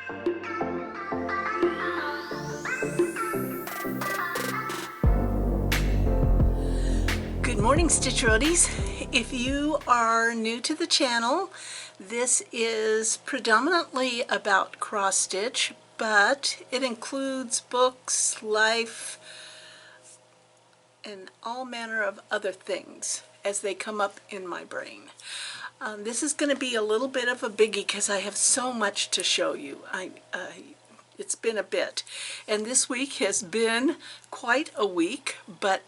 Good morning, Stitch Roadies. If you are new to the channel, this is predominantly about cross stitch, but it includes books, life, and all manner of other things as they come up in my brain. This is going to be a little bit of a biggie because I have so much to show you. It's been a bit, and this week has been quite a week, but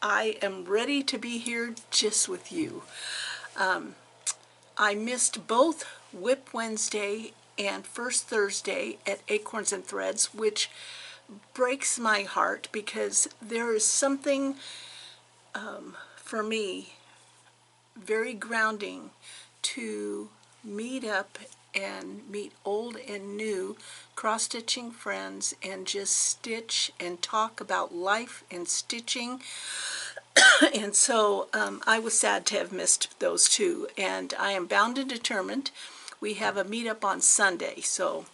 I am ready to be here just with you. I missed both Whip Wednesday and First Thursday at Acorns and Threads, which breaks my heart because there is something for me very grounding to meet up and meet old and new cross-stitching friends and just stitch and talk about life and stitching. And so I was sad to have missed those two, and I am bound and determined. We have a meetup on Sunday, so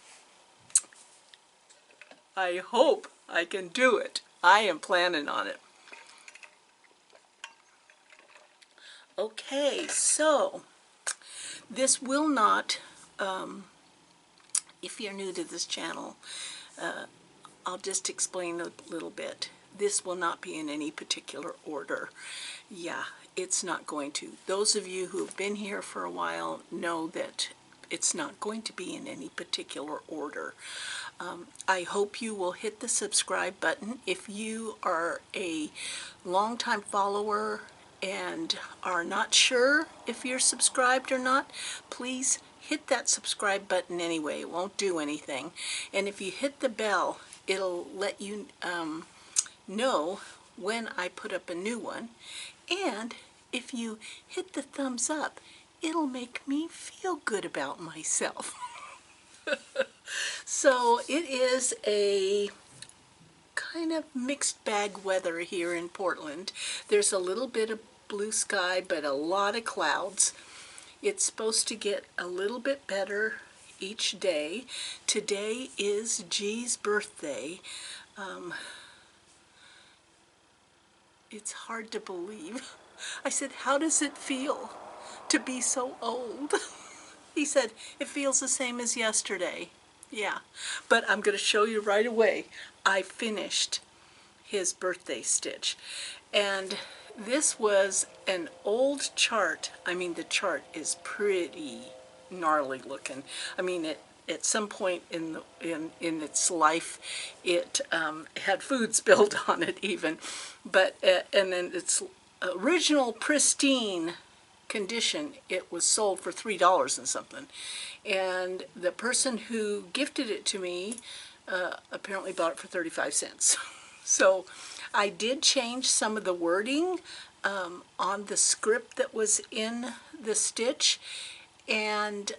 I hope I can do it. I am planning on it. Okay, so this will not, if you're new to this channel, I'll just explain a little bit. This will not be in any particular order. Yeah, it's not going to. Those of you who have been here for a while know that it's not going to be in any particular order. I hope you will hit the subscribe button. If you are a longtime follower and are not sure if you're subscribed or not, please hit that subscribe button anyway. It won't do anything. And if you hit the bell, it'll let you know when I put up a new one. And if you hit the thumbs up, it'll make me feel good about myself. So it is a kind of mixed bag weather here in Portland. There's a little bit of blue sky, but a lot of clouds. It's supposed to get a little bit better each day. Today is G's birthday. It's hard to believe. I said, how does it feel to be so old? He said, it feels the same as yesterday. Yeah, but I'm going to show you right away. I finished his birthday stitch. And this was an old chart. I mean, the chart is pretty gnarly looking. I mean, at some point in its life, it had food spilled on it even. But and then its original pristine condition, it was sold for $3 and something. And the person who gifted it to me apparently bought it for 35 cents. So I did change some of the wording on the script that was in the stitch. And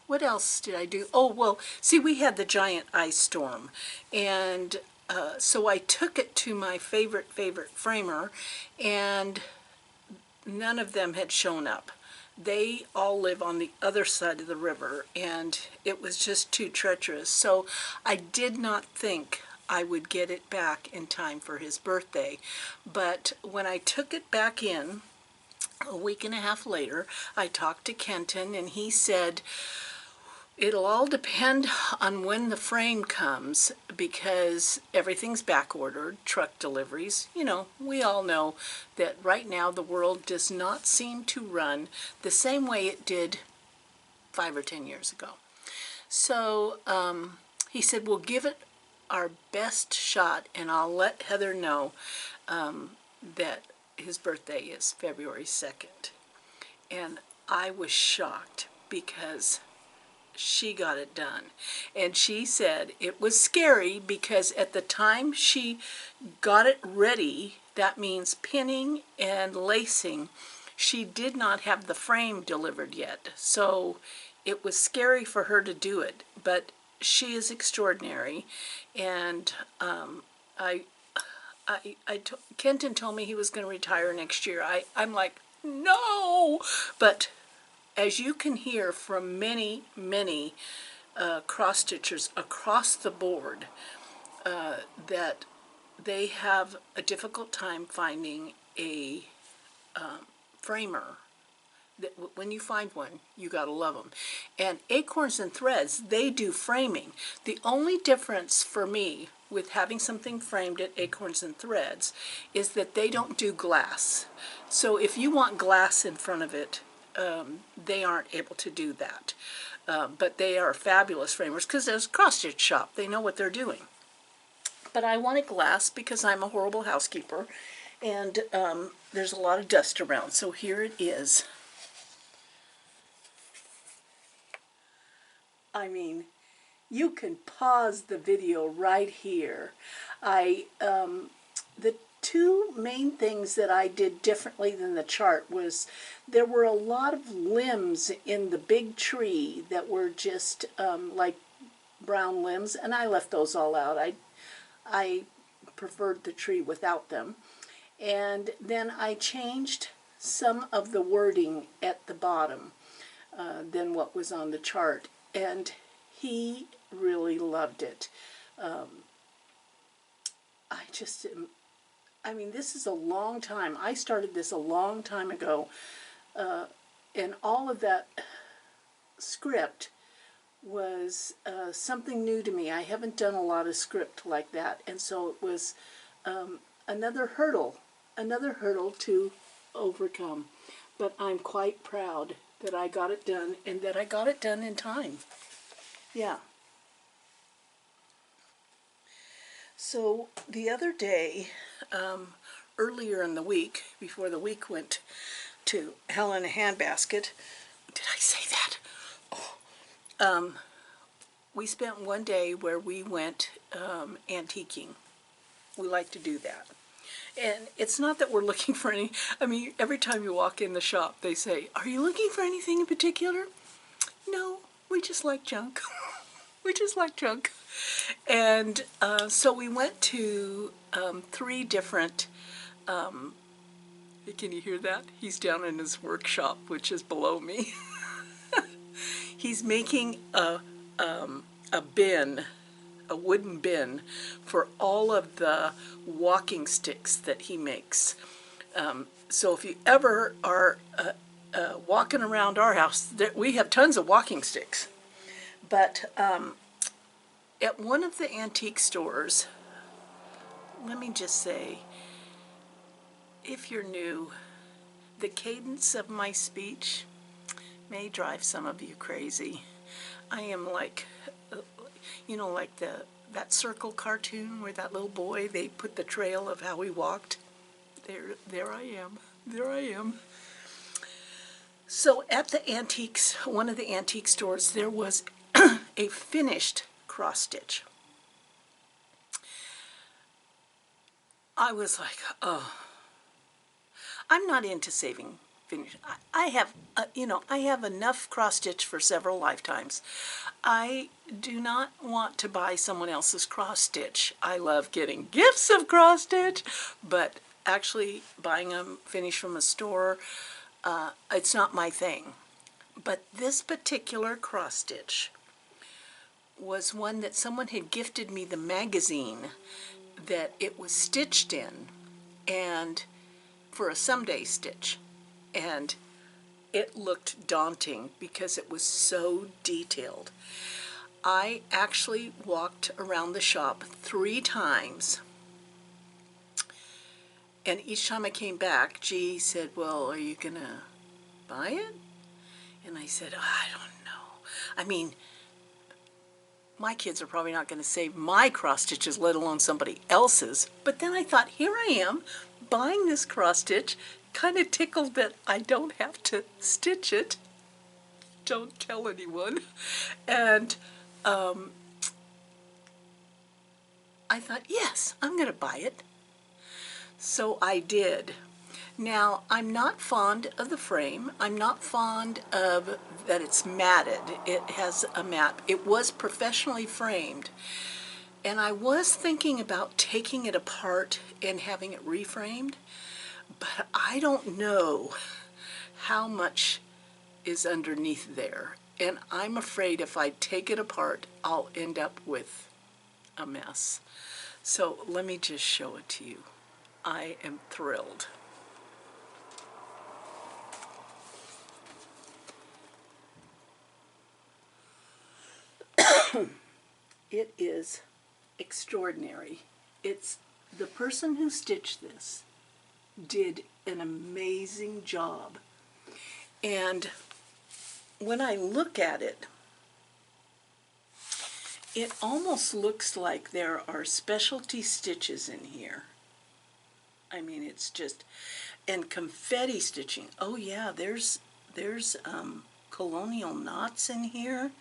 what else did I do? Oh, well, see, we had the giant ice storm. And so I took it to my favorite framer, and none of them had shown up. They all live on the other side of the river, and it was just too treacherous. So I did not think I would get it back in time for his birthday. But when I took it back in a week and a half later, I talked to Kenton, and he said, it'll all depend on when the frame comes, because everything's back ordered, truck deliveries. You know, we all know that right now the world does not seem to run the same way it did 5 or 10 years ago. So he said, we'll give it our best shot, and I'll let Heather know that his birthday is February 2nd. And I was shocked because she got it done. And she said it was scary because at the time she got it ready, that means pinning and lacing, she did not have the frame delivered yet. So it was scary for her to do it, but she is extraordinary. And Kenton told me he was going to retire next year. I'm like, no! But as you can hear from many cross stitchers across the board that they have a difficult time finding a framer. That when you find one, you gotta love them. And Acorns and Threads, they do framing. The only difference for me with having something framed at Acorns and Threads is that they don't do glass. So if you want glass in front of it, they aren't able to do that. But they are fabulous framers because there's a cross-stitch shop. They know what they're doing. But I wanted glass because I'm a horrible housekeeper, and there's a lot of dust around. So here it is. I mean, you can pause the video right here. The two main things that I did differently than the chart was there were a lot of limbs in the big tree that were just like brown limbs, and I left those all out. I preferred the tree without them. And then I changed some of the wording at the bottom than what was on the chart. And he really loved it. I mean, this is a long time. I started this a long time ago, and all of that script was something new to me. I haven't done a lot of script like that, and so it was another hurdle to overcome. But I'm quite proud that I got it done, and that I got it done in time. Yeah. So the other day, earlier in the week, before the week went to hell in a handbasket, did I say that? Oh. We spent one day where we went antiquing. We like to do that. And it's not that we're looking for any, I mean, every time you walk in the shop, they say, "Are you looking for anything in particular?" No, we just like junk. We just like junk. And so we went to 3 different, can you hear that? He's down in his workshop, which is below me. He's making a bin, a wooden bin, for all of the walking sticks that he makes. So if you ever are walking around our house, we have tons of walking sticks. But at one of the antique stores, let me just say, if you're new, the cadence of my speech may drive some of you crazy. I am like, you know, like that circle cartoon where that little boy, they put the trail of how he walked. There I am. So at the antiques, one of the antique stores, there was a finished cross stitch. I was like, oh, I'm not into saving finish. I have, I have enough cross stitch for several lifetimes. I do not want to buy someone else's cross stitch. I love getting gifts of cross stitch, but actually buying them finished from a store, it's not my thing. But this particular cross stitch was one that someone had gifted me the magazine that it was stitched in, and for a someday stitch. And it looked daunting because it was so detailed. I actually walked around the shop 3 times, and each time I came back, G said, "Well, are you gonna buy it?" And I said, "Oh, I don't know. I mean, my kids are probably not going to save my cross stitches, let alone somebody else's." But then I thought, here I am buying this cross stitch, kind of tickled that I don't have to stitch it. Don't tell anyone. And I thought, yes, I'm going to buy it. So I did. Now, I'm not fond of the frame. I'm not fond of that it's matted. It has a mat. It was professionally framed. And I was thinking about taking it apart and having it reframed, but I don't know how much is underneath there. and I'm afraid if I take it apart, I'll end up with a mess. So let me just show it to you. I am thrilled. It is extraordinary. It's the person who stitched this did an amazing job. And when I look at it, it almost looks like there are specialty stitches in here. I mean, it's just, and confetti stitching. Oh yeah, there's colonial knots in here.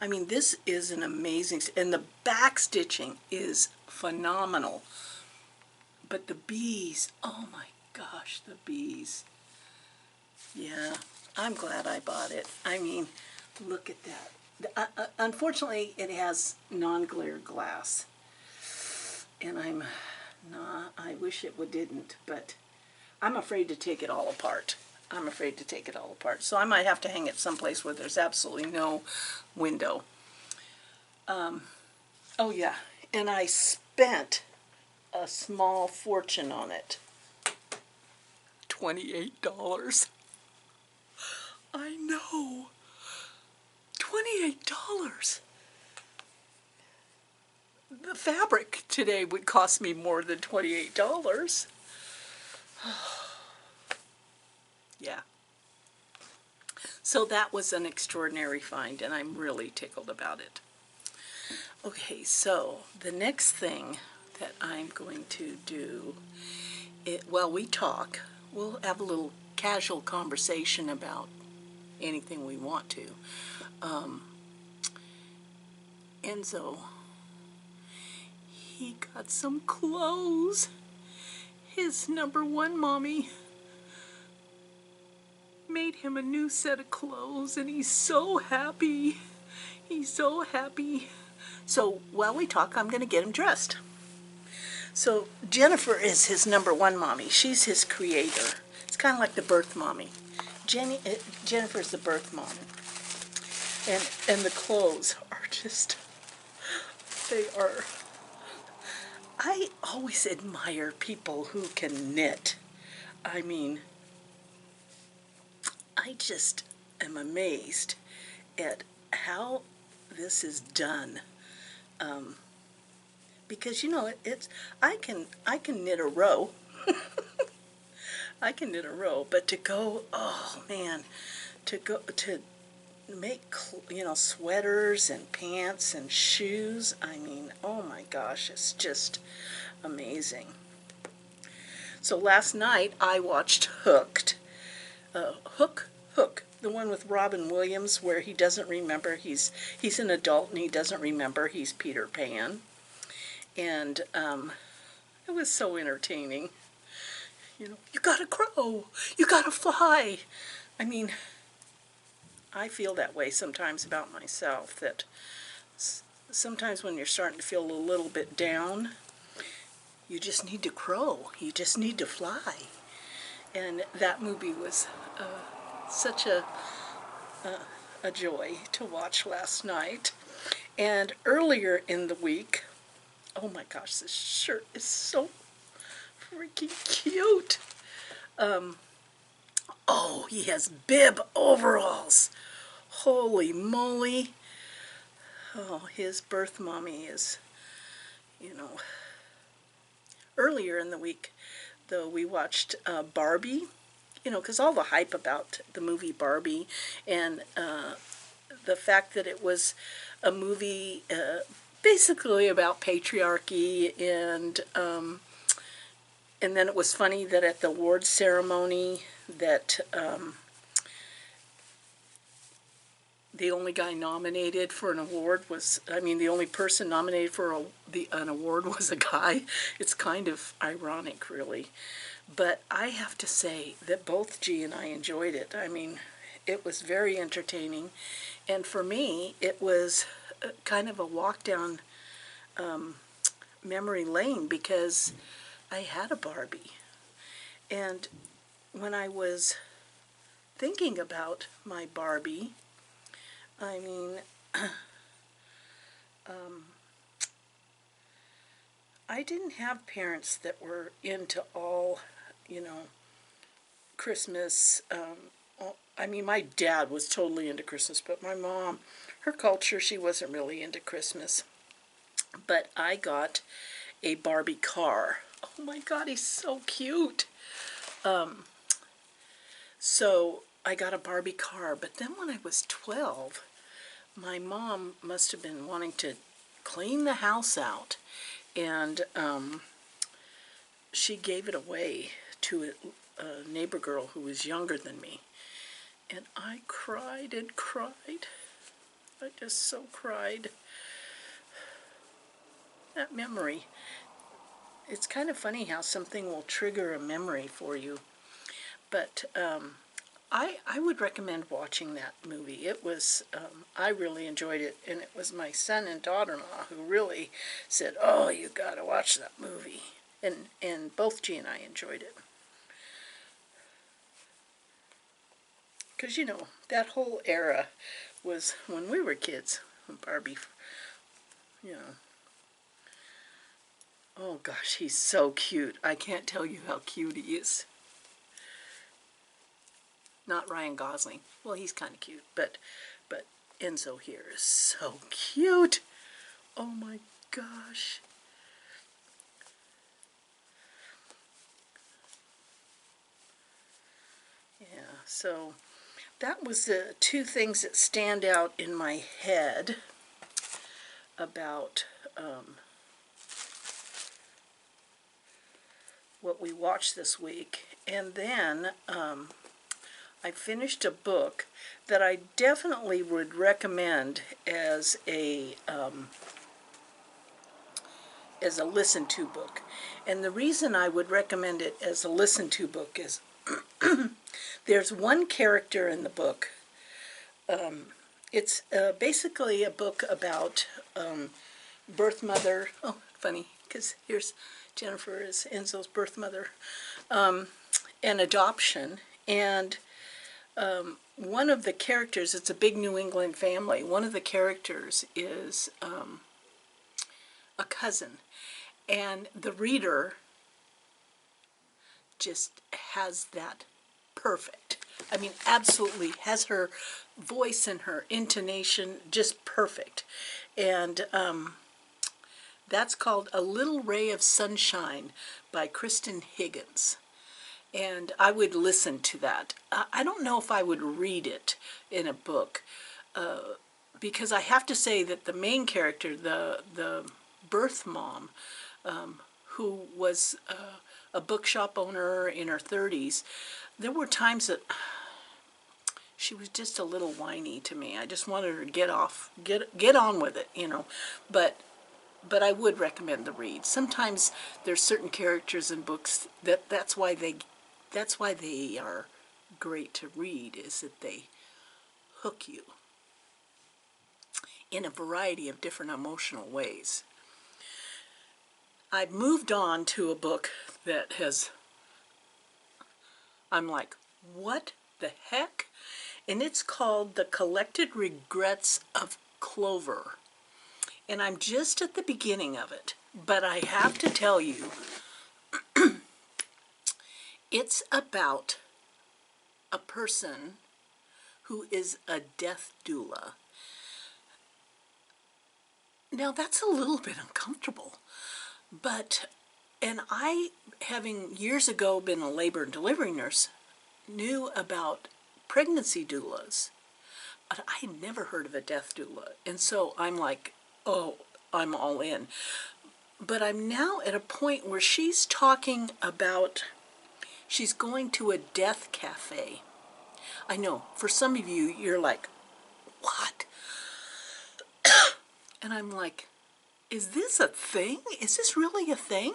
I mean, this is an amazing, and the back stitching is phenomenal. But the bees, oh my gosh, the bees. Yeah, I'm glad I bought it. I mean, look at that. Unfortunately, it has non-glare glass. And I wish it didn't, but I'm afraid to take it all apart. I'm afraid to take it all apart. So I might have to hang it someplace where there's absolutely no window. Oh yeah, and I spent a small fortune on it. $28. I know. $28. The fabric today would cost me more than $28. Yeah. So that was an extraordinary find, and I'm really tickled about it. Okay, so the next thing that I'm going to do, while we talk, we'll have a little casual conversation about anything we want to. Enzo, he got some clothes. His #1 mommy made him a new set of clothes, and he's so happy. He's so happy. So while we talk, I'm going to get him dressed. So Jennifer is his #1 mommy. She's his creator. It's kind of like the birth mommy. Jennifer's the birth mom. And the clothes are just, they are, I always admire people who can knit. I mean, I just am amazed at how this is done. Because, you know, I can knit a row. I can knit a row, but to go, oh man, to make, you know, sweaters and pants and shoes, I mean, oh my gosh, it's just amazing. So last night I watched Hooked. Hook, the one with Robin Williams, where he doesn't remember he's an adult and he doesn't remember he's Peter Pan. And it was so entertaining. You know, you gotta grow, you gotta fly. I mean, I feel that way sometimes about myself, that sometimes when you're starting to feel a little bit down, you just need to grow, you just need to fly. And that movie was such a joy to watch last night. And earlier in the week, oh my gosh, this shirt is so freaking cute. Oh, he has bib overalls. Holy moly. Oh, his birth mommy is, you know. Earlier in the week, though, we watched Barbie, you know, because all the hype about the movie Barbie and the fact that it was a movie basically about patriarchy, and then it was funny that at the awards ceremony that the only guy nominated for an award was, I mean, the only person nominated for an award was a guy. It's kind of ironic, really. But I have to say that both G and I enjoyed it. I mean, it was very entertaining. And for me, it was kind of a walk down memory lane, because I had a Barbie. And when I was thinking about my Barbie, I mean, I didn't have parents that were into all, you know, Christmas. I mean, my dad was totally into Christmas, but my mom, her culture, she wasn't really into Christmas. But I got a Barbie car. Oh my God, he's so cute. So I got a Barbie car, but then when I was 12, my mom must have been wanting to clean the house out, and she gave it away to a neighbor girl who was younger than me. And I cried and cried. I just so cried. That memory. It's kind of funny how something will trigger a memory for you. But I would recommend watching that movie. It was, I really enjoyed it. And it was my son and daughter-in-law who really said, oh, you got to watch that movie. And both G and I enjoyed it. Because, you know, that whole era was when we were kids. When Barbie, you know. Oh gosh, he's so cute. I can't tell you how cute he is. Not Ryan Gosling. Well, he's kind of cute, but Enzo here is so cute. Oh my gosh. Yeah, so that was the two things that stand out in my head about what we watched this week. And then I finished a book that I definitely would recommend as a listen-to book. And the reason I would recommend it as a listen-to book is there's one character in the book. It's basically a book about birth mother. Oh, funny, because here's Jennifer as Enzo's birth mother, and adoption. And one of the characters, it's a big New England family, one of the characters is a cousin. And the reader just has that perfect. I mean, absolutely has her voice and her intonation just perfect. And that's called A Little Ray of Sunshine by Kristen Higgins. And I would listen to that. I don't know if I would read it in a book, because I have to say that the main character, the birth mom, who was a bookshop owner in her 30s, there were times that she was just a little whiny to me. I just wanted her to get on with it, you know. But I would recommend the read. Sometimes there's certain characters in books that's why they are great to read, is that they hook you in a variety of different emotional ways. I've moved on to a book that I'm like, what the heck? And it's called The Collected Regrets of Clover. And I'm just at the beginning of it, but I have to tell you, it's about a person who is a death doula. Now that's a little bit uncomfortable, and I, having years ago been a labor and delivery nurse, knew about pregnancy doulas, but I had never heard of a death doula. And so I'm like, oh, I'm all in. But I'm now at a point where she's talking about, she's going to a death cafe. I know, for some of you, you're like, what? And I'm like, is this a thing? Is this really a thing?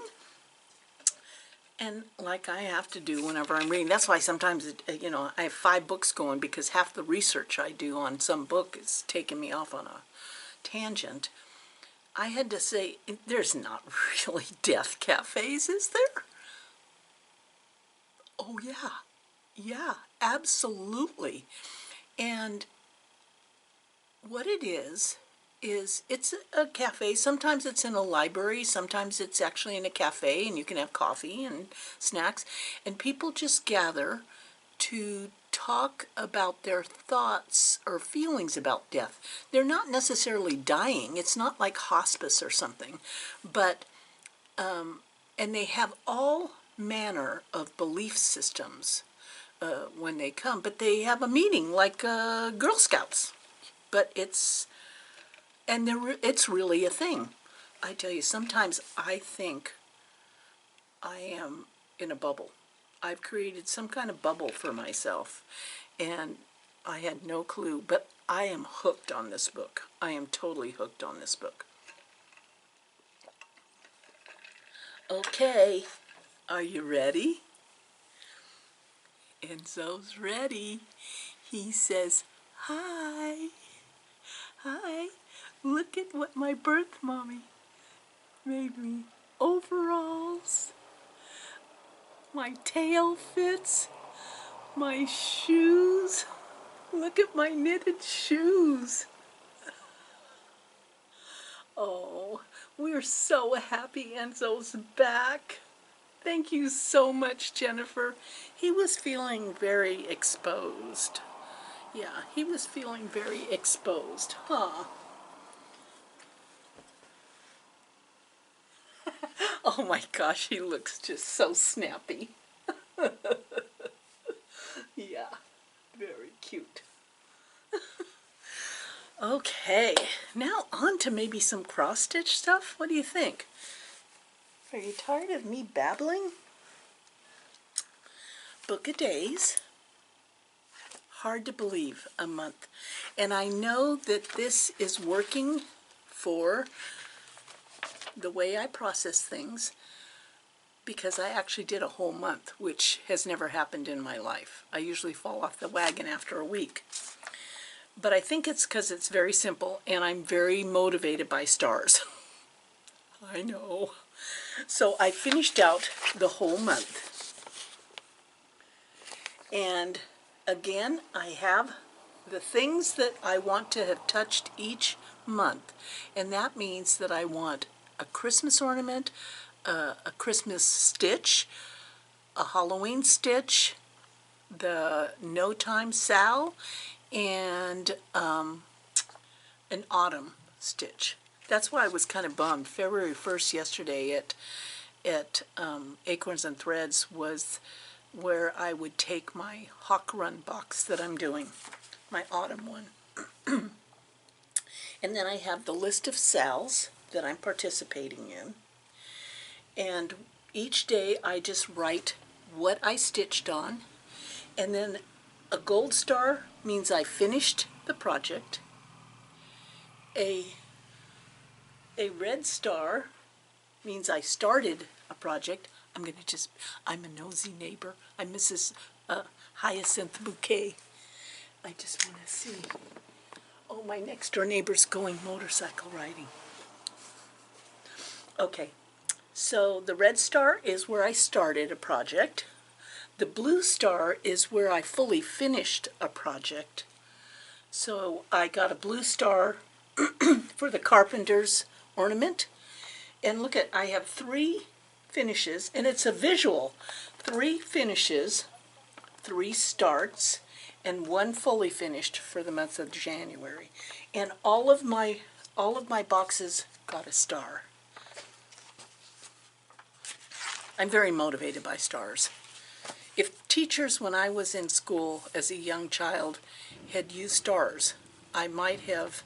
And like I have to do whenever I'm reading, that's why sometimes, you know, I have 5 books going, because half the research I do on some book is taking me off on a tangent. I had to say, there's not really death cafes, is there? Oh yeah, absolutely. And What it is it's a cafe. Sometimes it's in a library, sometimes it's actually in a cafe, and you can have coffee and snacks, and people just gather to talk about their thoughts or feelings about death. They're not necessarily dying. It's not like hospice or something, but and they have all manner of belief systems when they come. But they have a meeting like Girl Scouts. But it's really a thing. I tell you, sometimes I think I am in a bubble. I've created some kind of bubble for myself, and I had no clue, but I am hooked on this book. I am totally hooked on this book. Okay, are you ready? Enzo's ready. He says, hi, hi, look at what my birth mommy made me. Overalls, my tail fits, my shoes. Look at my knitted shoes. Oh, we're so happy Enzo's back. Thank you so much, Jennifer. He was feeling very exposed. Yeah, he was feeling very exposed. Huh. Oh my gosh, he looks just so snappy. Yeah, very cute. Okay, now on to maybe some cross-stitch stuff. What do you think? Are you tired of me babbling? Book of Days. Hard to believe, a month. And I know that this is working for the way I process things, because I actually did a whole month, which has never happened in my life. I usually fall off the wagon after a week. But I think it's because it's very simple, and I'm very motivated by stars. I know. So I finished out the whole month. And again, I have the things that I want to have touched each month. And that means that I want a Christmas ornament, a Christmas stitch, a Halloween stitch, the No Time Sal, and an autumn stitch. That's why I was kind of bummed. February 1st yesterday at Acorns and Threads was where I would take my Hawk Run box that I'm doing, my autumn one. And then I have the list of sals that I'm participating in. And each day I just write what I stitched on. And then a gold star means I finished the project. A red star means I started a project. I'm a nosy neighbor. I'm Mrs. Hyacinth Bouquet. I just want to see. Oh, my next door neighbor's going motorcycle riding. Okay, so the red star is where I started a project. The blue star is where I fully finished a project. So I got a blue star for the carpenter's ornament. And look at, I have 3 finishes, and it's a visual. 3 finishes, 3 starts, and 1 fully finished for the month of January. And all of my boxes got a star. I'm very motivated by stars. If teachers, when I was in school as a young child, had used stars, I might have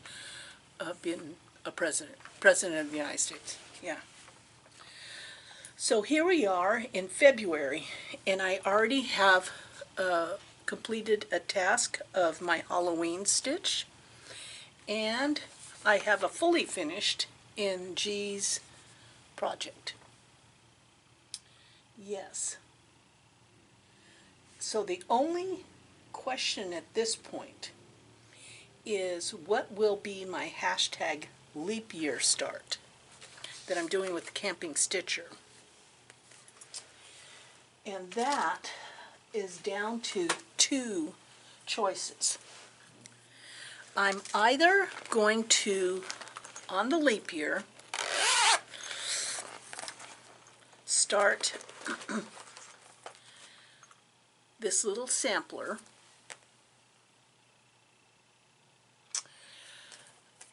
been a president of the United States. Yeah. So here we are in February, and I already have completed a task of my Halloween stitch, and I have a fully finished in G's project. Yes. So the only question at this point is, what will be my hashtag leap year start that I'm doing with the Camping Stitcher? And that is down to 2 choices. I'm either going to, on the leap year, start this little sampler.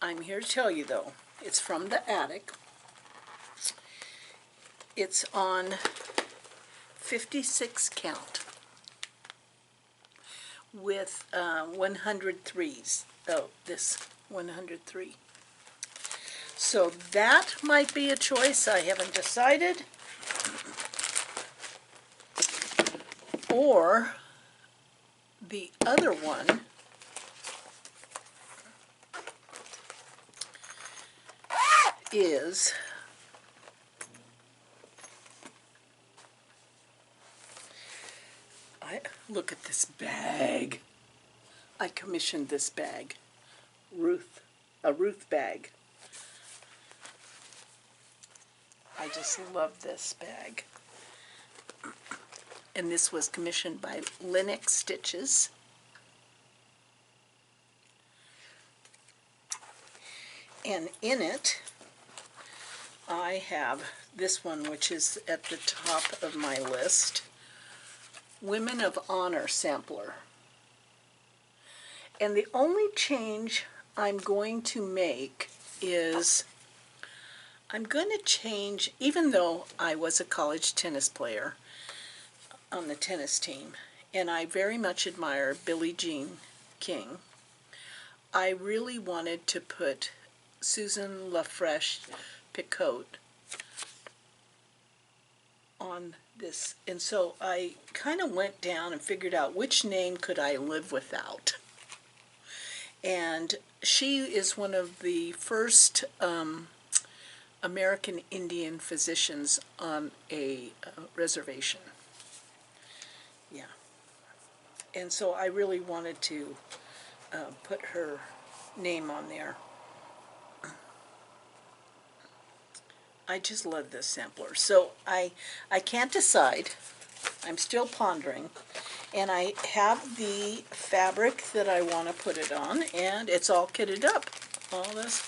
I'm here to tell you though, it's from the attic. It's on 56 count with 103s. Oh, this 103. So that might be a choice. I haven't decided. Or the other one is look at this bag. I commissioned this bag. A Ruth bag. I just love this bag. And this was commissioned by Linux Stitches. And in it, I have this one, which is at the top of my list, Women of Honor sampler. And the only change I'm going to make is I'm going to change, even though I was a college tennis player on the tennis team, and I very much admire Billie Jean King, I really wanted to put Susan LaFresh Picotte on this. And so I kind of went down and figured out which name could I live without. And she is one of the first American Indian physicians on a reservation. Yeah. And so I really wanted to put her name on there. I just love this sampler. So I can't decide. I'm still pondering. And I have the fabric that I want to put it on, and it's all kitted up. All this.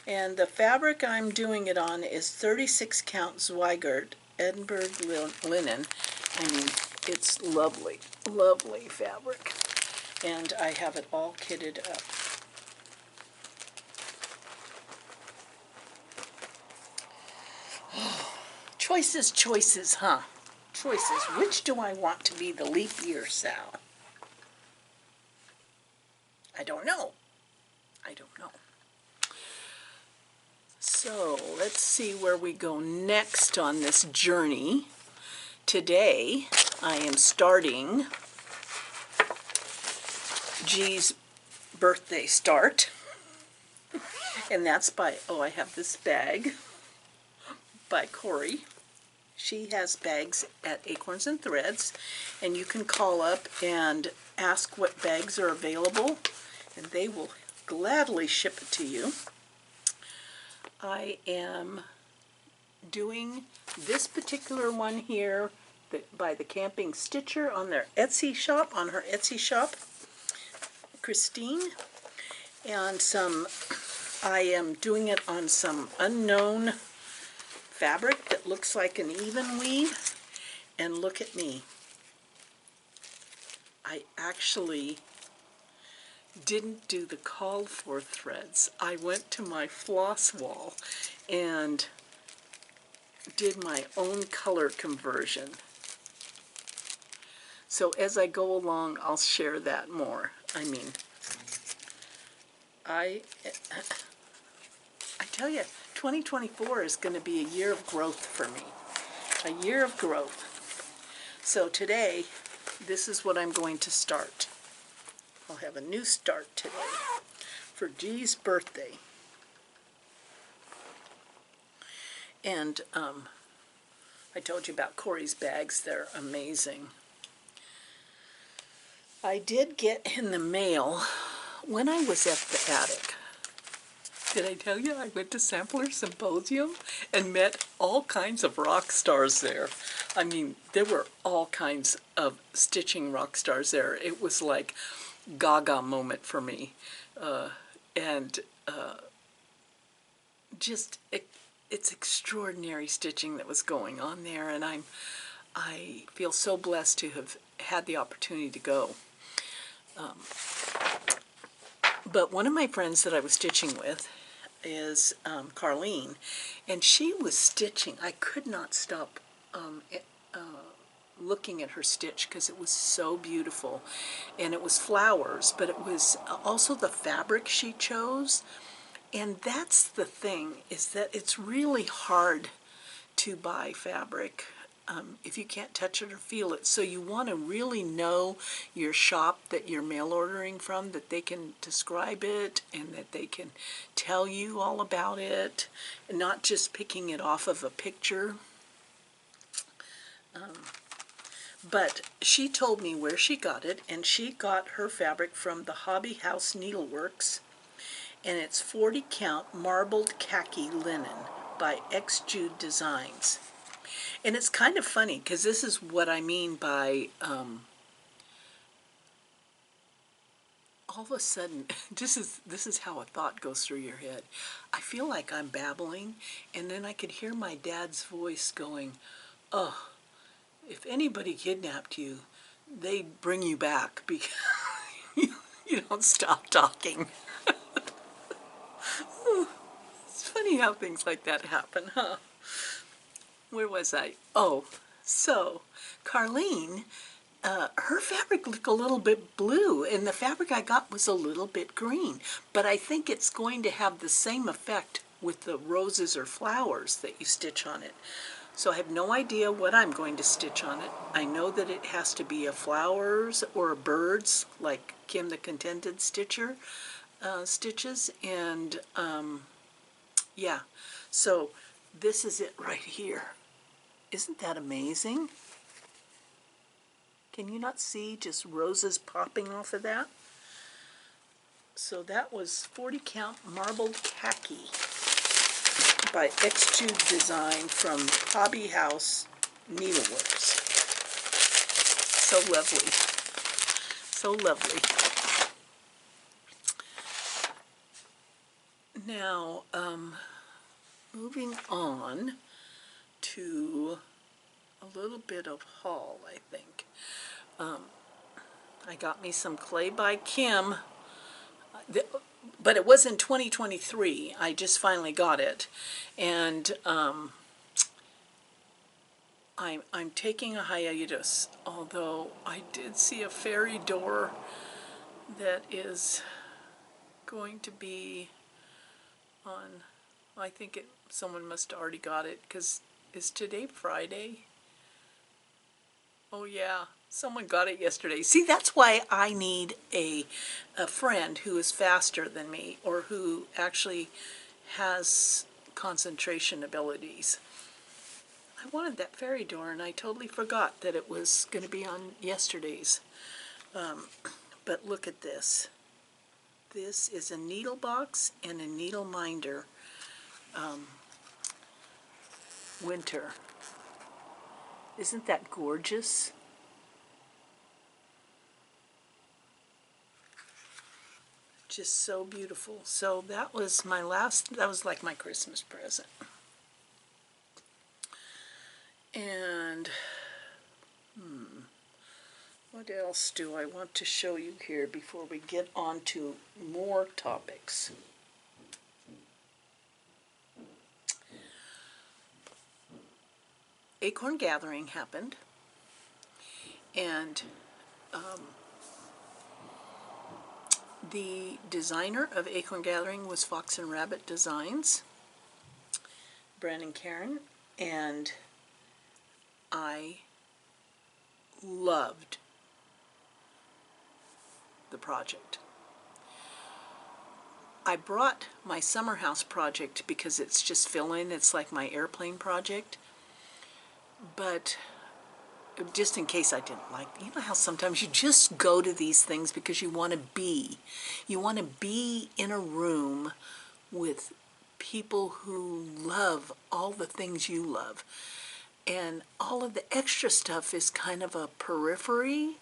And the fabric I'm doing it on is 36 count Zweigart Edinburgh linen. I mean, it's lovely, lovely fabric. And I have it all kitted up. Choices, choices, huh? Choices. Which do I want to be the leap year Sal? I don't know. I don't know. So let's see where we go next on this journey. Today I am starting G's birthday start. And that's by, oh, I have this bag by Corey. She has bags at Acorns and Threads, and you can call up and ask what bags are available, and they will gladly ship it to you. I am doing this particular one here by the Camping Stitcher on their Etsy shop, on her Etsy shop, Christine, and I am doing it on some unknown fabric that looks like an even weave. And look at me. I actually didn't do the called for threads. I went to my floss wall and did my own color conversion. So as I go along, I'll share that more. I mean, I tell you, 2024 is going to be a year of growth for me. A year of growth. So today, this is what I'm going to start. I'll have a new start today for G's birthday. And I told you about Corey's bags. They're amazing. I did get in the mail when I was at the attic. Did I tell you I went to Sampler Symposium and met all kinds of rock stars there? I mean, there were all kinds of stitching rock stars there. It was like Gaga moment for me. and just it's extraordinary stitching that was going on there, and I feel so blessed to have had the opportunity to go. But one of my friends that I was stitching with is Carlene, and she was stitching. I could not stop looking at her stitch because it was so beautiful, and it was flowers, but it was also the fabric she chose. And that's the thing, is that it's really hard to buy fabric if you can't touch it or feel it. So you want to really know your shop that you're mail ordering from, that they can describe it and that they can tell you all about it, and not just picking it off of a picture. But she told me where she got it, and she got her fabric from the Hobby House Needleworks, and it's 40 count marbled khaki linen by X Jude Designs. And it's kind of funny because this is what I mean by all of a sudden, this is how a thought goes through your head. I feel like I'm babbling, and then I could hear my dad's voice going, "Oh, if anybody kidnapped you, they'd bring you back because you don't stop talking." It's funny how things like that happen, huh? Where was I? Oh, so Carlene, her fabric looked a little bit blue, and the fabric I got was a little bit green. But I think it's going to have the same effect with the roses or flowers that you stitch on it. So I have no idea what I'm going to stitch on it. I know that it has to be a flowers or a birds, like Kim the Contented Stitcher stitches, and yeah. So this is it right here. Isn't that amazing? Can you not see just roses popping off of that? So that was 40 count marbled khaki by X Jude Design from Hobby House Needleworks. So lovely. So lovely. Now, moving on to a little bit of haul, I think. I got me some clay by Kim, but it was in 2023. I just finally got it, and I'm taking a hiatus, although I did see a fairy door that is going to be on, I think someone must have already got it, because is today Friday? Oh yeah, someone got it yesterday. See, that's why I need a friend who is faster than me, or who actually has concentration abilities. I wanted that fairy door, and I totally forgot that it was going to be on yesterday's. But look at this. This is a needle box and a needle minder winter. Isn't that gorgeous? Just so beautiful. So that was my last, that was like my Christmas present. And what else do I want to show you here before we get on to more topics? Acorn Gathering happened, and the designer of Acorn Gathering was Fox and Rabbit Designs, Brandon Karen, and I loved the project. I brought my summer house project because it's just fill-in, it's like my airplane project, but just in case I didn't like, you know how sometimes you just go to these things because you want to be in a room with people who love all the things you love, and all of the extra stuff is kind of a periphery.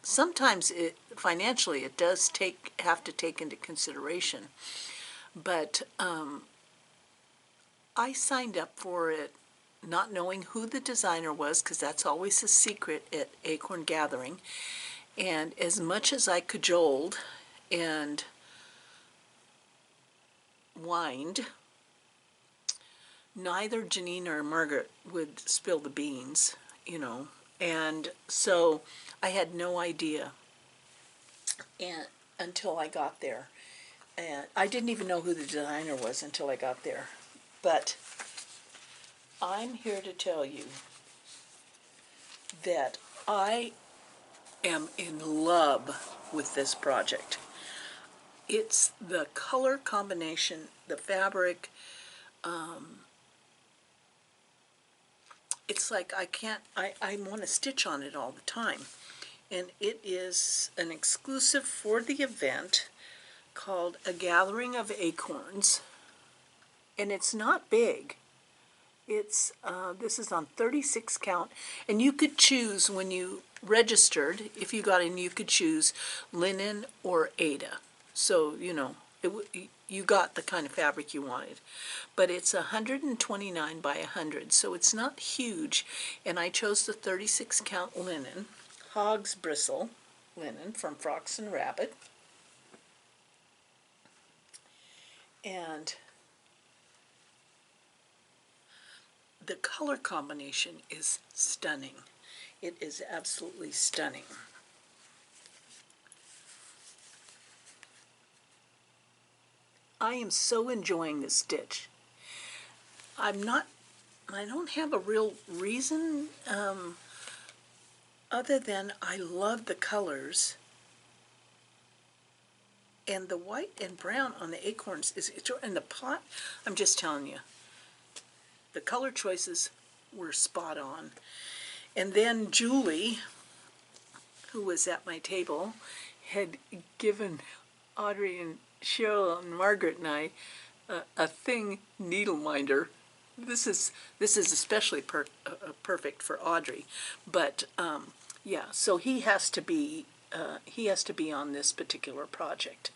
sometimes financially it does have to take into consideration, but I signed up for it not knowing who the designer was, because that's always a secret at Acorn Gathering. And as much as I cajoled and whined, neither Janine or Margaret would spill the beans, you know. And so I had no idea until I got there. And I didn't even know who the designer was until I got there. But I'm here to tell you that I am in love with this project. It's the color combination, the fabric. It's like I want to stitch on it all the time. And it is an exclusive for the event called A Gathering of Acorns. And it's not big. It's this is on 36 count, and you could choose when you registered, if you got in, you could choose linen or Aida. So, you know, you got the kind of fabric you wanted. But it's 129 by 100, so it's not huge. And I chose the 36 count linen, hog's bristle linen from Frocks and Rabbit. And the color combination is stunning. It is absolutely stunning. I am so enjoying this stitch. I don't have a real reason other than I love the colors. And the white and brown on the acorns and the pot, I'm just telling you, the color choices were spot on. And then Julie, who was at my table, had given Audrey and Cheryl and Margaret and I a thing needle minder. This is especially perfect for Audrey, but yeah. So he has to be on this particular project.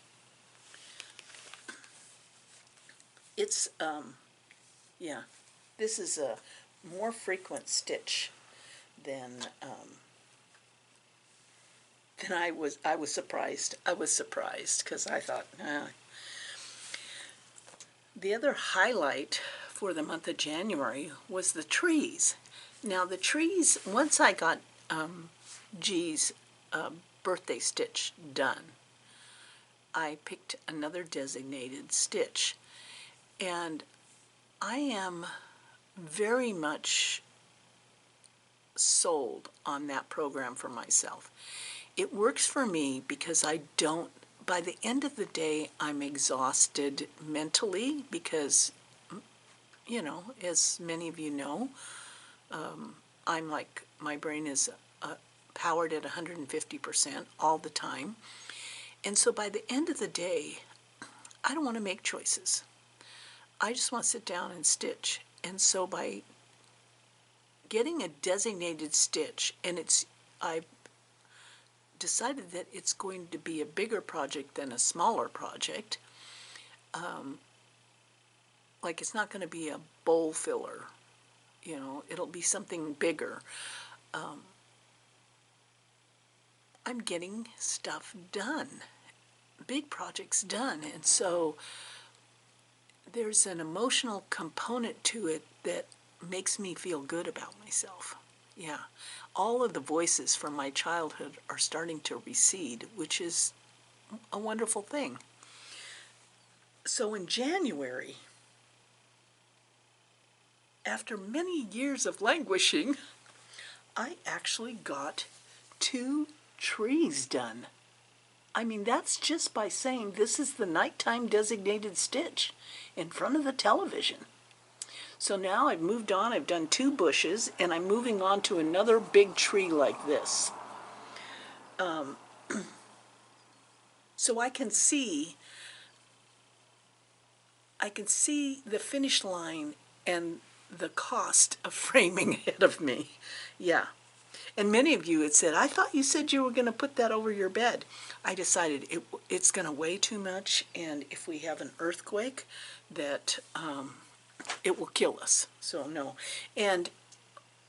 It's yeah. This is a more frequent stitch than I was. I was surprised. I was surprised because I thought. The other highlight for the month of January was the trees. Now the trees, once I got G's birthday stitch done, I picked another designated stitch, and I am very much sold on that program for myself. It works for me because by the end of the day, I'm exhausted mentally because, you know, as many of you know, I'm like, my brain is powered at 150% all the time. And so by the end of the day, I don't want to make choices. I just want to sit down and stitch. And so by getting a designated stitch, and I decided that it's going to be a bigger project than a smaller project. Like it's not going to be a bowl filler, you know, it'll be something bigger. I'm getting stuff done, big projects done, and so there's an emotional component to it that makes me feel good about myself. Yeah, all of the voices from my childhood are starting to recede, which is a wonderful thing. So in January, after many years of languishing, I actually got 2 trees done. I mean, that's just by saying this is the nighttime designated stitch in front of the television. So now I've moved on, I've done 2 bushes, and I'm moving on to another big tree like this. So I can see the finish line and the cost of framing ahead of me. Yeah, And many of you had said, I thought you said you were going to put that over your bed. I decided it's going to weigh too much, and if we have an earthquake, that it will kill us. So no. And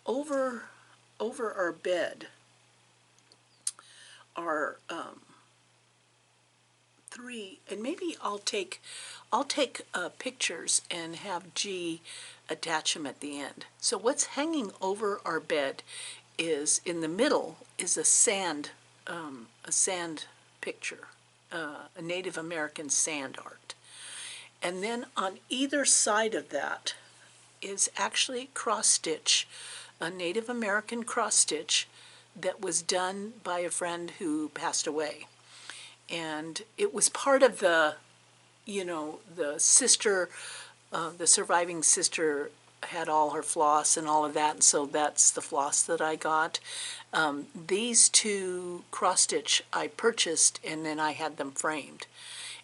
over our bed are three, and maybe I'll take pictures and have G attach them at the end. So what's hanging over our bed is, in the middle is a sand picture, a Native American sand art. And then on either side of that is actually cross stitch, a Native American cross stitch that was done by a friend who passed away. And it was part of the, the sister, the surviving sister had all her floss and all of that, and so that's the floss that I got. These two cross stitch I purchased, and then I had them framed.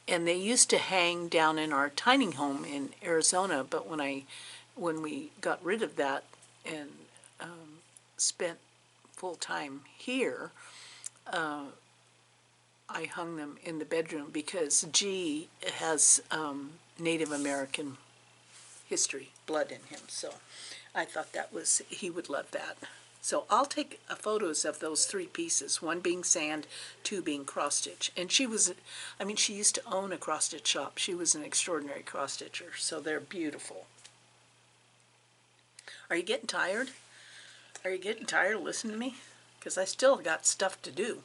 And they used to hang down in our tiny home in Arizona, but when we got rid of that and spent full time here, I hung them in the bedroom because G has Native American history, blood in him. So I thought he would love that. So I'll take photos of those three pieces, one being sand, two being cross stitch. And she used to own a cross stitch shop. She was an extraordinary cross stitcher. So they're beautiful. Are you getting tired? Are you getting tired of listening to me? Because I still got stuff to do.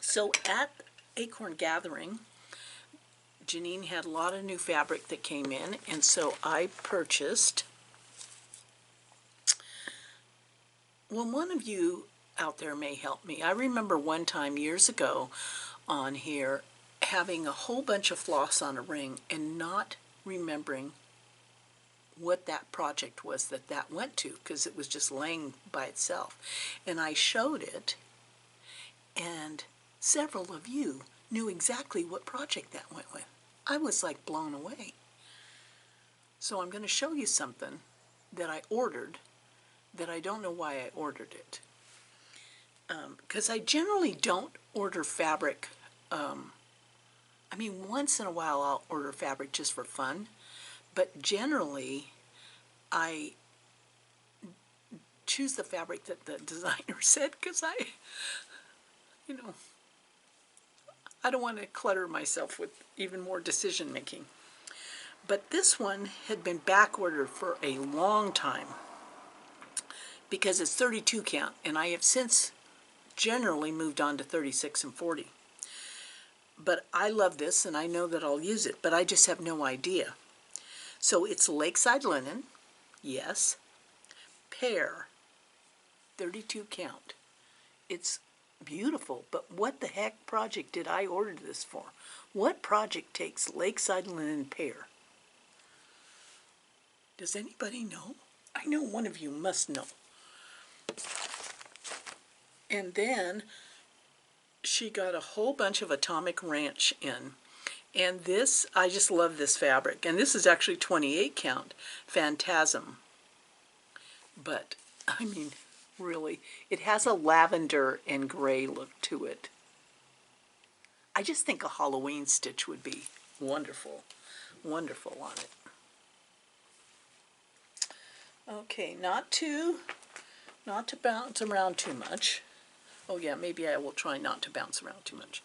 So at Acorn Gathering, Janine had a lot of new fabric that came in, and so I purchased. Well, one of you out there may help me. I remember one time years ago on here having a whole bunch of floss on a ring and not remembering what that project was that went to, because it was just laying by itself. And I showed it, and several of you knew exactly what project that went with. I was like blown away. So I'm going to show you something that I ordered that I don't know why I ordered it. Because I generally don't order fabric. Once in a while I'll order fabric just for fun, but generally I choose the fabric that the designer said, because I don't want to clutter myself with even more decision making. But this one had been back ordered for a long time because it's 32 count, and I have since generally moved on to 36 and 40. But I love this, and I know that I'll use it, but I just have no idea. So it's Lakeside linen, yes, pear, 32 count. It's beautiful, but what the heck project did I order this for? What project takes Lakeside linen pear? Does anybody know? I know one of you must know. And then she got a whole bunch of Atomic Ranch in. And this, I just love this fabric. And this is actually 28 count Phantasm. But, really, it has a lavender and gray look to it. I just think a Halloween stitch would be wonderful. Wonderful on it. Okay, not to bounce around too much. Oh yeah, maybe I will try not to bounce around too much.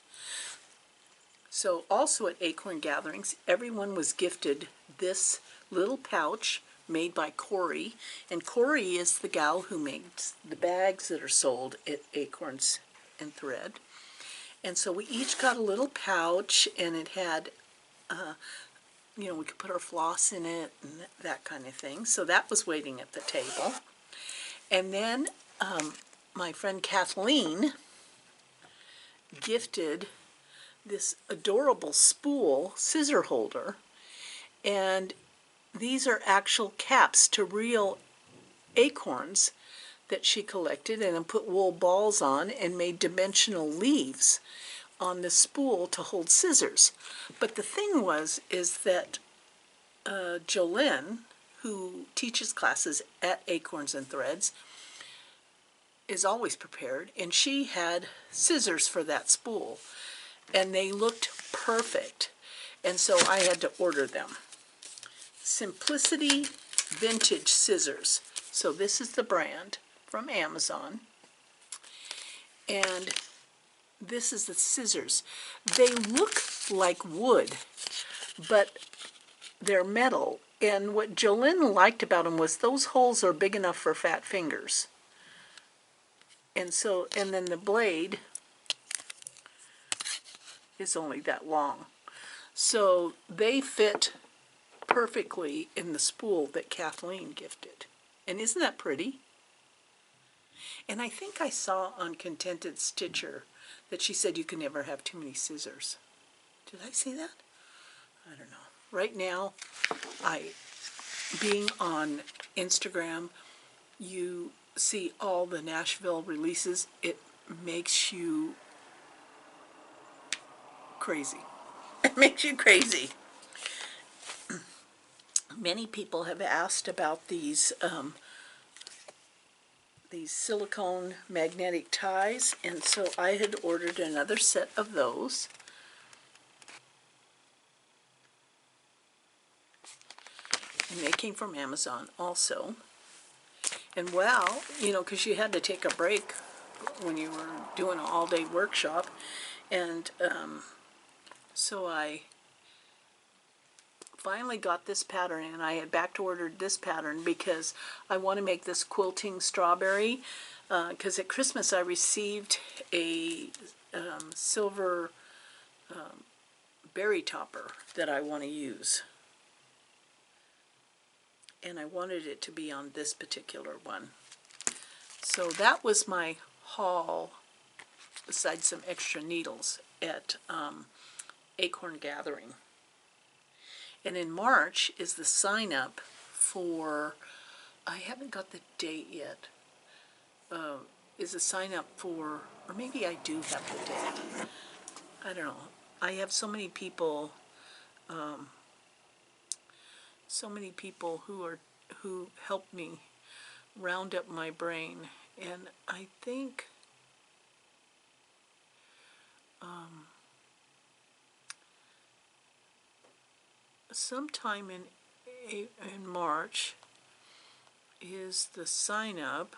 So also at Acorn Gatherings, everyone was gifted this little pouch made by Corey. And Corey is the gal who makes the bags that are sold at Acorns and Thread. And so we each got a little pouch, and it had, we could put our floss in it and that kind of thing. So that was waiting at the table. And then my friend Kathleen gifted this adorable spool scissor holder, and these are actual caps to real acorns that she collected and then put wool balls on and made dimensional leaves on the spool to hold scissors. But the thing is that Jolene, who teaches classes at Acorns and Threads, is always prepared, and she had scissors for that spool, and they looked perfect, and so I had to order them. Simplicity Vintage Scissors. So this is the brand from Amazon, and this is the scissors. They look like wood, but they're metal, and what Jolynn liked about them was those holes are big enough for fat fingers. And so, and then the blade is only that long. So they fit perfectly in the spool that Kathleen gifted. And isn't that pretty? And I think I saw on Contented Stitcher that she said you can never have too many scissors. Did I see that? I don't know. Right now, being on Instagram, you see all the Nashville releases. It makes you crazy. It makes you crazy. Many people have asked about these silicone magnetic ties, and so I had ordered another set of those. And they came from Amazon also. And well, you know, because you had to take a break when you were doing an all-day workshop, and so I finally got this pattern, and I had back ordered this pattern because I want to make this quilting strawberry, because at Christmas I received a silver berry topper that I want to use, and I wanted it to be on this particular one. So that was my haul, besides some extra needles at Acorn Gathering. And in March is the sign up for, I haven't got the date yet, is a sign up for, or maybe I do have the date. I don't know. I have so many people who help me round up my brain, and I think sometime in March is the sign up.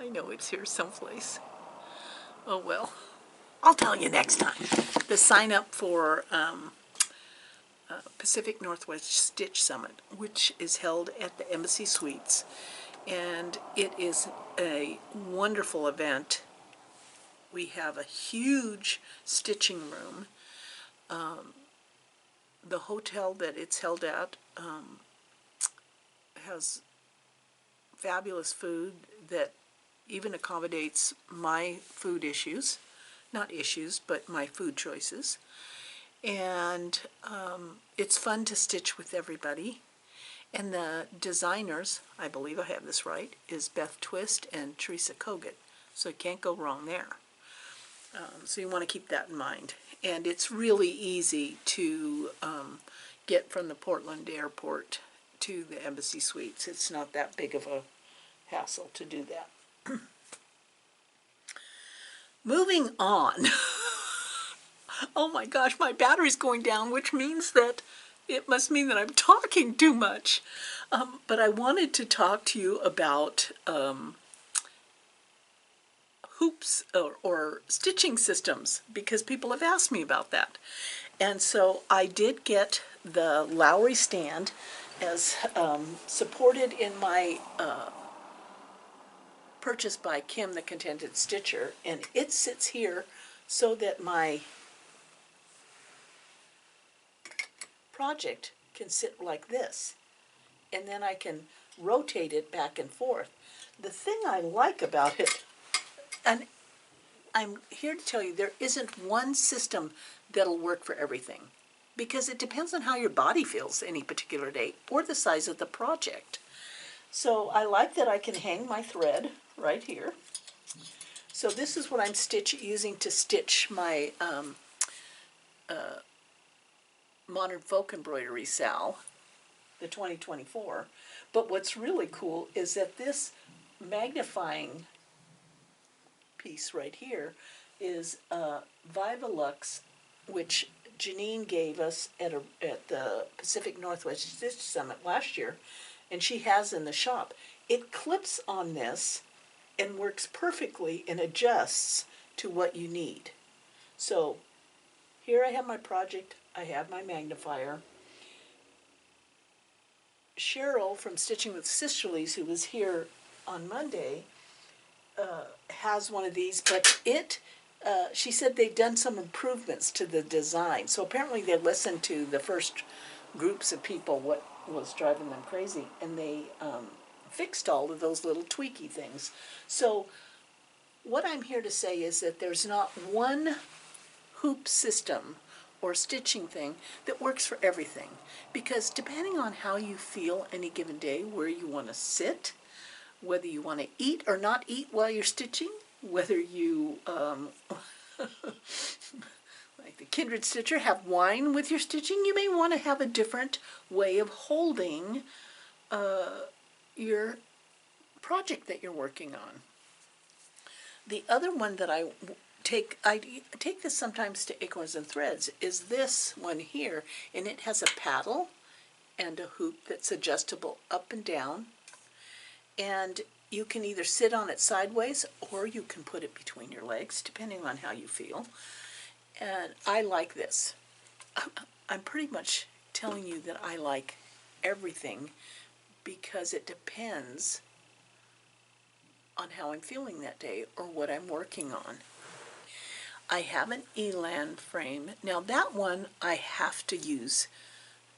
I know it's here someplace. Oh well, I'll tell you next time. The sign up for Pacific Northwest Stitch Summit, which is held at the Embassy Suites, and it is a wonderful event. We have a huge stitching room. The hotel that it's held at has fabulous food that even accommodates my food issues, not issues, but my food choices. And it's fun to stitch with everybody. And the designers, I believe I have this right, is Beth Twist and Teresa Kogut. So you can't go wrong there. So you want to keep that in mind. And it's really easy to get from the Portland airport to the Embassy Suites. It's not that big of a hassle to do that. Moving on. Oh my gosh, my battery's going down, which means that it must mean that I'm talking too much. But I wanted to talk to you about hoops or stitching systems, because people have asked me about that. And so I did get the Lowry stand as supported in my purchase by Kim, the Contented Stitcher, and it sits here so that my project can sit like this, and then I can rotate it back and forth. The thing I like about it, and I'm here to tell you, there isn't one system that'll work for everything, because it depends on how your body feels any particular day or the size of the project. So I like that I can hang my thread right here. So this is what I'm using to stitch my Modern Folk Embroidery Sal, the 2024. But what's really cool is that this magnifying piece right here is Vivalux, which Janine gave us at the Pacific Northwest Stitch Summit last year, and she has in the shop. It clips on this and works perfectly and adjusts to what you need. So here I have my project, I have my magnifier. Cheryl from Stitching with Sisterlies, who was here on Monday, has one of these, but she said they've done some improvements to the design. So apparently they listened to the first groups of people, what was driving them crazy, and they fixed all of those little tweaky things. So what I'm here to say is that there's not one hoop system or stitching thing that works for everything, because depending on how you feel any given day, where you want to sit, whether you want to eat or not eat while you're stitching, whether you like the Kindred Stitcher, have wine with your stitching, you may want to have a different way of holding your project that you're working on. The other one that I take this sometimes to Acorns and Threads, is this one here, and it has a paddle and a hoop that's adjustable up and down, and you can either sit on it sideways or you can put it between your legs, depending on how you feel. And I like this. I'm pretty much telling you that I like everything because it depends on how I'm feeling that day or what I'm working on. I have an elan frame. Now that one I have to use,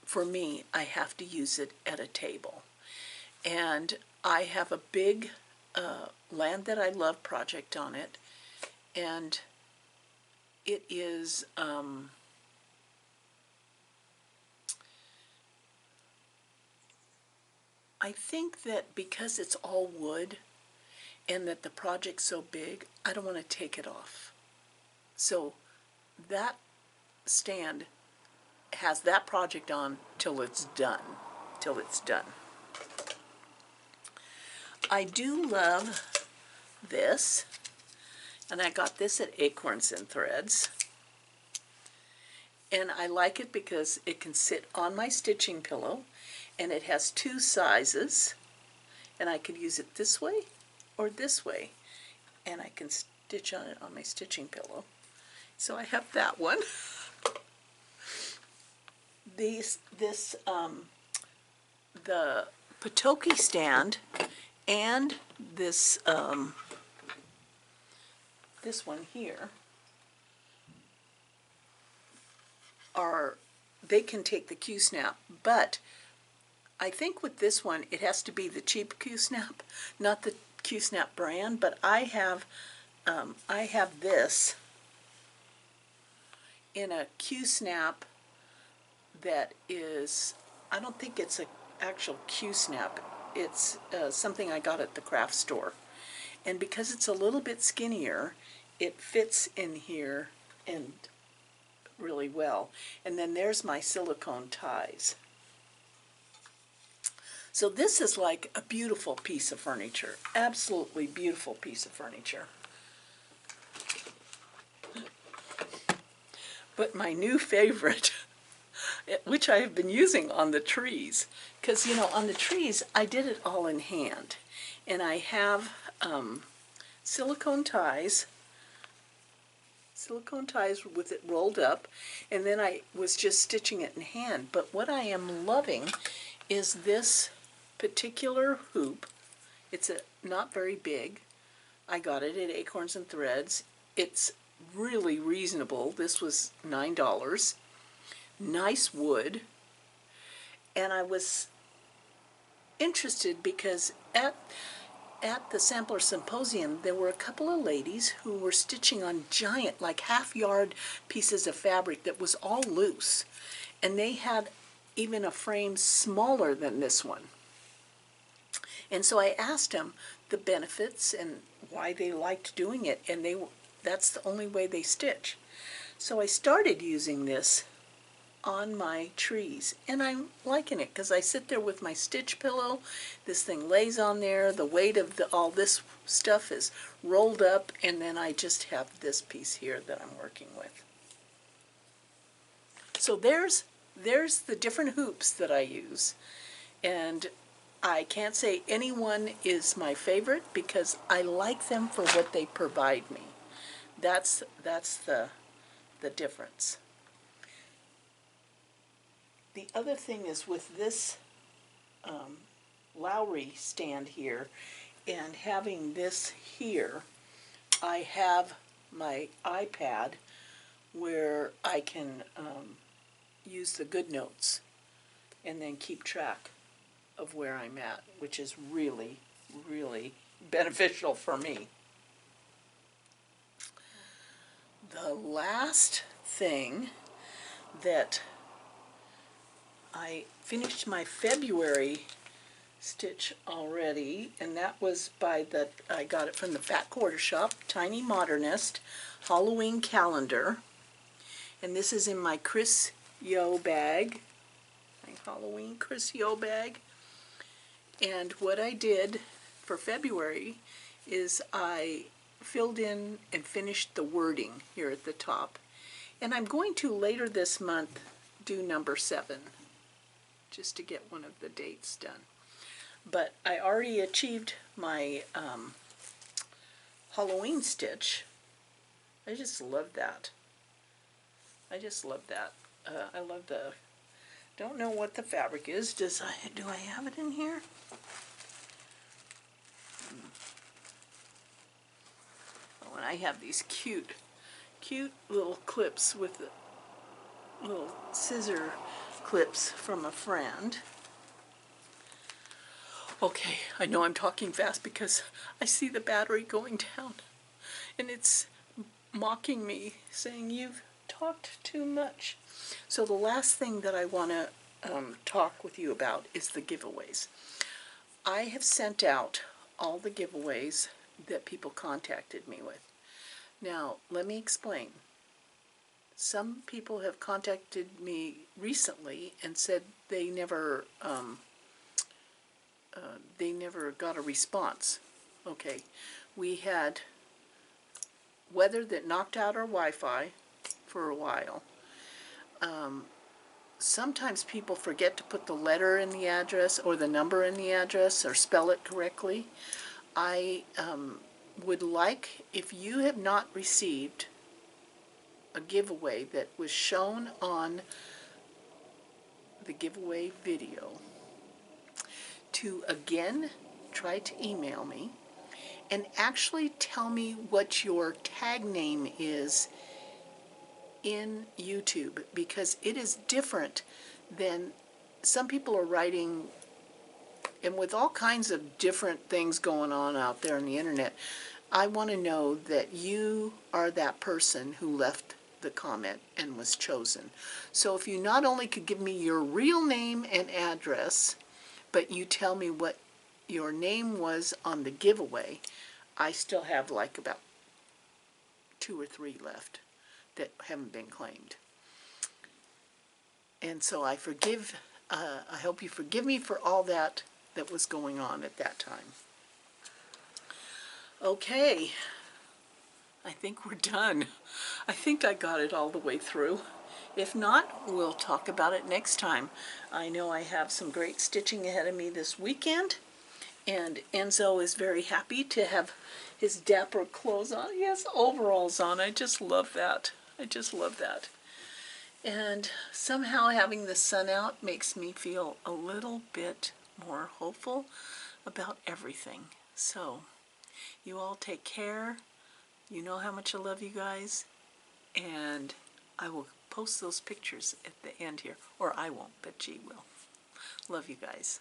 for me, I have to use it at a table. And I have a big Land That I Love project on it, and it is I think that because it's all wood and that the project's so big, I don't want to take it off. So that stand has that project on till it's done. I do love this, and I got this at Acorns and Threads. And I like it because it can sit on my stitching pillow, and it has two sizes, and I could use it this way or this way, and I can stitch on it on my stitching pillow. So I have that one. The Patoki stand and this this one here they can take the Q-snap, but I think with this one it has to be the cheap Q-snap, not the Q-snap brand. But I have this in a Q-snap that is, I don't think it's an actual Q-snap. It's something I got at the craft store. And because it's a little bit skinnier, it fits in here and really well. And then there's my silicone ties. So this is like a beautiful piece of furniture. Absolutely beautiful piece of furniture. But my new favorite, which I have been using on the trees, because, you know, on the trees, I did it all in hand. And I have silicone ties with it rolled up, and then I was just stitching it in hand. But what I am loving is this particular hoop. It's not very big. I got it at Acorns and Threads. It's really reasonable. This was $9. Nice wood. And I was interested because at the Sampler Symposium, there were a couple of ladies who were stitching on giant, like half-yard pieces of fabric that was all loose. And they had even a frame smaller than this one. And so I asked them the benefits and why they liked doing it, and that's the only way they stitch. So I started using this on my trees, and I'm liking it because I sit there with my stitch pillow. This thing lays on there, the weight of all this stuff is rolled up, and then I just have this piece here that I'm working with. So there's the different hoops that I use, and I can't say any one is my favorite because I like them for what they provide me. That's the difference. The other thing is with this Lowry stand here and having this here, I have my iPad where I can use the good notes and then keep track of where I'm at, which is really, really beneficial for me. The last thing that I finished my February stitch already, and that was I got it from the Fat Quarter Shop, Tiny Modernist Halloween calendar. And this is in my Chris Yo bag, my Halloween Chris Yo bag. And what I did for February is I filled in and finished the wording here at the top. And I'm going to later this month do number 7, just to get one of the dates done. But I already achieved my Halloween stitch. I just love that. I just love that. I love the, don't know what the fabric is. Do I have it in here? Oh, and I have these cute little clips with little scissor clips from a friend. Okay, I know I'm talking fast because I see the battery going down, and it's mocking me, saying you've talked too much. So the last thing that I want to talk with you about is the giveaways. I have sent out all the giveaways that people contacted me with. Now, let me explain. Some people have contacted me recently and said they never got a response. Okay, we had weather that knocked out our Wi-Fi for a while. Sometimes people forget to put the letter in the address or the number in the address or spell it correctly. I would like, if you have not received a giveaway that was shown on the giveaway video, to again try to email me and actually tell me what your tag name is in YouTube, because it is different than some people are writing, and with all kinds of different things going on out there on the internet, I want to know that you are that person who left the comment and was chosen. So if you not only could give me your real name and address, but you tell me what your name was on the giveaway, I still have like about 2 or 3 left that haven't been claimed. And so I hope you forgive me for all that was going on at that time. Okay, I think we're done. I think I got it all the way through. If not, we'll talk about it next time. I know I have some great stitching ahead of me this weekend, and Enzo is very happy to have his dapper clothes on. He has overalls on. I just love that. I just love that. And somehow having the sun out makes me feel a little bit more hopeful about everything. So, you all take care. You know how much I love you guys. And I will post those pictures at the end here. Or I won't, but G will. Love you guys.